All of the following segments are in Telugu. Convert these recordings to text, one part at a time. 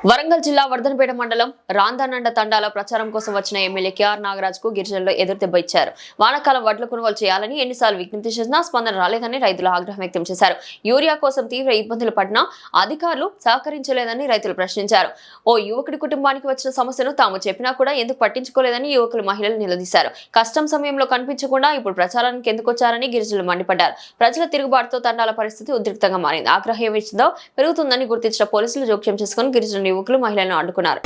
వరంగల్ జిల్లా వర్ధనపేట మండలం రాందానండ తండాల ప్రచారం కోసం వచ్చిన ఎమ్మెల్యే కేఆర్ నాగరాజ్ కు గిరిజనులు ఎదురుదెబ్బ ఇచ్చారు. వానాకాలం వడ్ల కొనుగోలు చేయాలని ఎన్నిసార్లు విజ్ఞప్తి చేసినా స్పందన రాలేదని రైతులు ఆగ్రహం వ్యక్తం చేశారు. యూరియా కోసం తీవ్ర ఇబ్బందులు పడినా అధికారులు సహకరించలేదని రైతులు ప్రశ్నించారు. ఓ యువకుడి కుటుంబానికి వచ్చిన సమస్యను తాము చెప్పినా కూడా ఎందుకు పట్టించుకోలేదని యువకులు మహిళలు నిలదీశారు. కష్టం సమయంలో కనిపించకుండా ఇప్పుడు ప్రచారానికి ఎందుకు వచ్చారని గిరిజనులు మండిపడ్డారు. ప్రజల తిరుగుబాటుతో తండాల పరిస్థితి ఉద్రిక్తంగా మారింది. ఆగ్రహం ఏమిచ్చిందో పెరుగుతుందని గుర్తించిన పోలీసులు జోక్యం చేసుకుని గిరిజనులు యువకులు మహిళలను అడ్డుకున్నారు.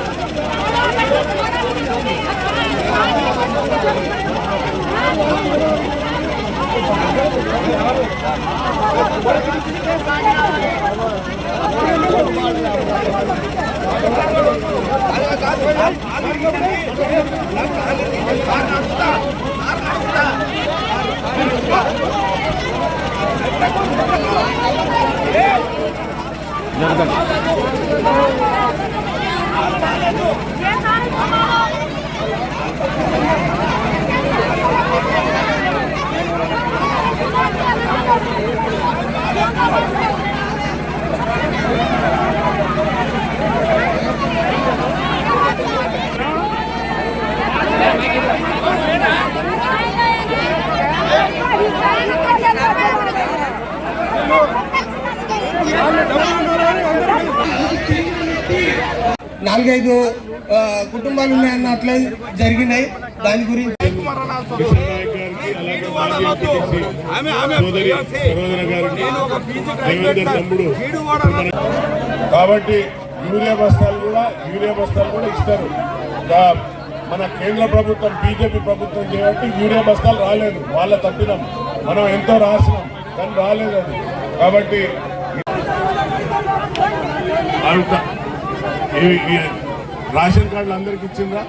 నాలుగైదు కుటుంబాలు ఉన్నాయన్న అట్లా జరిగినాయి. దాని గురించి కాబట్టి యూరియా బస్తాలు కూడా ఇస్తారు. మన కేంద్ర ప్రభుత్వం బీజేపీ ప్రభుత్వం చేయబట్టి యూరియా బస్తాలు రాలేదు. వాళ్ళ తప్పినాం, మనం ఎంతో రాసినాం కానీ రాలేదు అది. కాబట్టి రేషన్ కార్డులు అందరికి ఇచ్చిందా?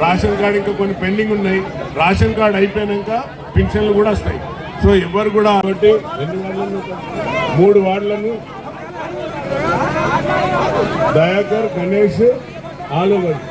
రేషన్ కార్డు ఇంకా కొన్ని పెండింగ్ ఉన్నాయి. రేషన్ కార్డు అయిపోయాక పెన్షన్లు కూడా వస్తాయి. సో ఎవరు కూడా కాబట్టి 3 వార్డులను దయాకర్, గణేష్, ఆలోగడ్